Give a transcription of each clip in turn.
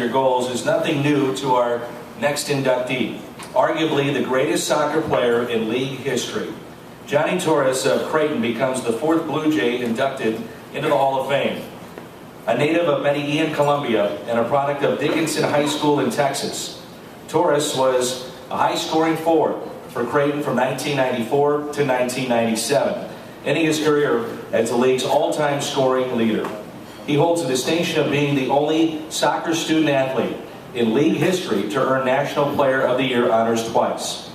your goals is nothing new to our next inductee, arguably the greatest soccer player in league history. Johnny Torres of Creighton becomes the 4th Blue Jay inducted into the Hall of Fame. A native of Medellin, Colombia, and a product of Dickinson High School in Texas, Torres was a high-scoring forward for Creighton from 1994 to 1997, ending his career as the league's all-time scoring leader. He holds the distinction of being the only soccer student-athlete in league history to earn National Player of the Year honors twice.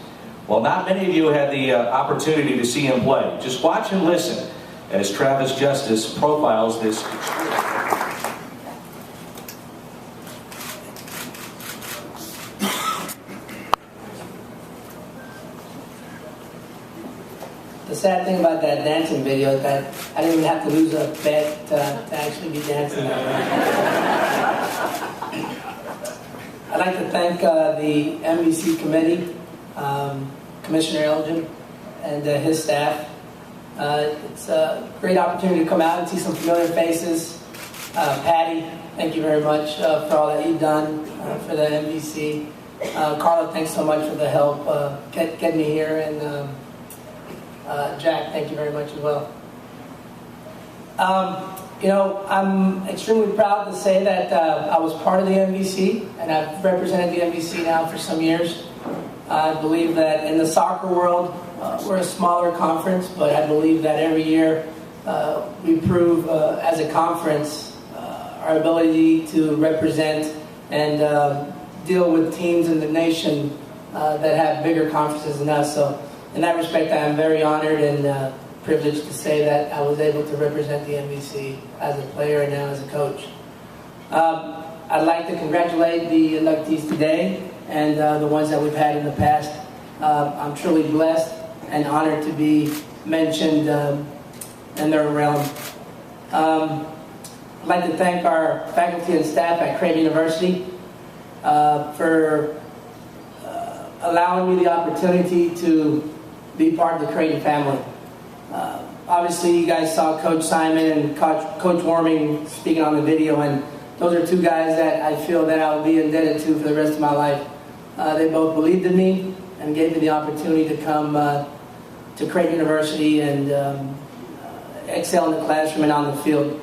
While not many of you had the opportunity to see him play, just watch and listen as Travis Justice profiles this experience. The sad thing about that dancing video is that I didn't even have to lose a bet to actually be dancing that way. I'd like to thank the MVC committee, Commissioner Elgin, and his staff. It's a great opportunity to come out and see some familiar faces. Patty, thank you very much for all that you've done for the MVC. Carla, thanks so much for the help getting me here, and Jack, thank you very much as well. I'm extremely proud to say that I was part of the MVC, and I've represented the MVC now for some years. I believe that in the soccer world, we're a smaller conference, but I believe that every year we prove as a conference our ability to represent and deal with teams in the nation that have bigger conferences than us. So in that respect, I am very honored and privileged to say that I was able to represent the MVC as a player and now as a coach. I'd like to congratulate the inductees today and the ones that we've had in the past. I'm truly blessed and honored to be mentioned in their realm. I'd like to thank our faculty and staff at Creighton University for allowing me the opportunity to be part of the Creighton family. Obviously, you guys saw Coach Simon and Coach Warming speaking on the video, and those are two guys that I feel that I will be indebted to for the rest of my life. They both believed in me and gave me the opportunity to come to Creighton University and excel in the classroom and on the field.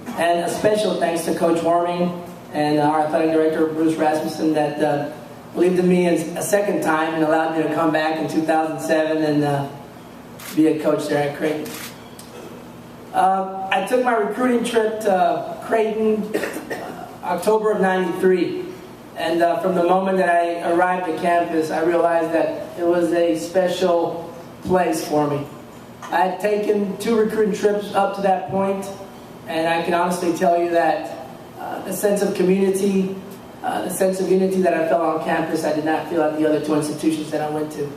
And a special thanks to Coach Warming and our athletic director, Bruce Rasmussen, that believed in me a second time and allowed me to come back in 2007 and be a coach there at Creighton. I took my recruiting trip to Creighton October of '93, and from the moment that I arrived at campus, I realized that it was a special place for me. I had taken 2 recruiting trips up to that point, and I can honestly tell you that the sense of community, the sense of unity that I felt on campus, I did not feel at the other 2 institutions that I went to.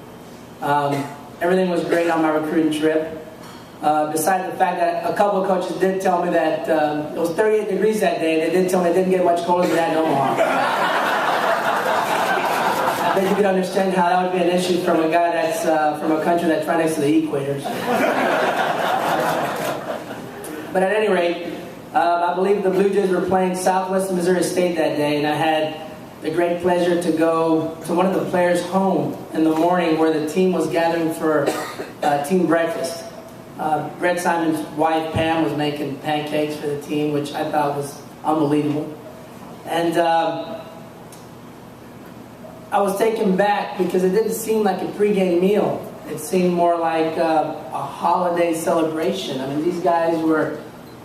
Everything was great on my recruiting trip. Besides the fact that a couple of coaches did tell me that it was 38 degrees that day, and they did tell me it didn't get much colder than that in Omaha. I bet you could understand how that would be an issue from a guy that's from a country that's right next to the equator. But at any rate, I believe the Blue Jays were playing Southwestern Missouri State that day, and I had the great pleasure to go to one of the players' home in the morning where the team was gathering for team breakfast. Brett Simon's wife, Pam, was making pancakes for the team, which I thought was unbelievable. And I was taken back because it didn't seem like a pregame meal. It seemed more like a holiday celebration. I mean, these guys were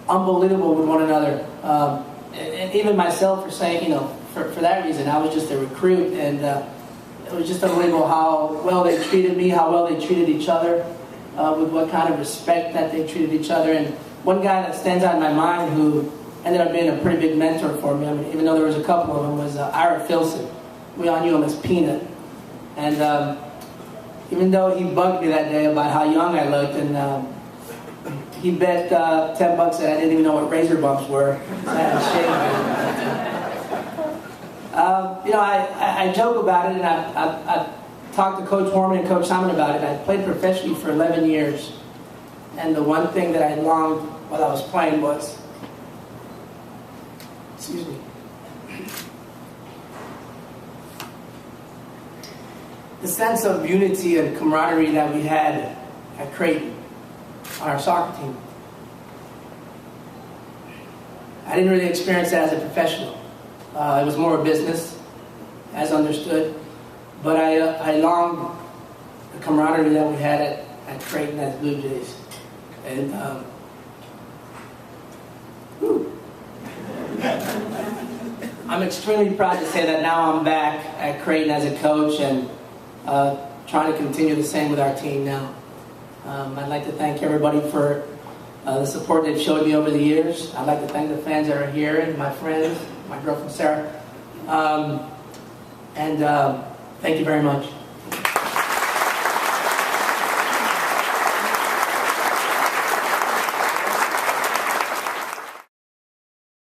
unbelievable with one another. And even myself for saying, for that reason, I was just a recruit, and it was just unbelievable how well they treated me, how well they treated each other, with what kind of respect that they treated each other. And one guy that stands out in my mind who ended up being a pretty big mentor for me, I mean, even though there was a couple of them, was Ira Filson. We all knew him as Peanut. And even though he bugged me that day about how young I looked, and he bet $10 that I didn't even know what razor bumps were. I joke about it, and I talked to Coach Warman and Coach Simon about it. I played professionally for 11 years, and the one thing that I longed while I was playing was, excuse me, the sense of unity and camaraderie that we had at Creighton on our soccer team. I didn't really experience that as a professional. It was more a business, as understood. But I longed the camaraderie that we had at Creighton as Blue Jays. And I'm extremely proud to say that now I'm back at Creighton as a coach and trying to continue the same with our team now. I'd like to thank everybody for the support they've showed me over the years. I'd like to thank the fans that are here and my friends, my girlfriend Sarah. Thank you very much.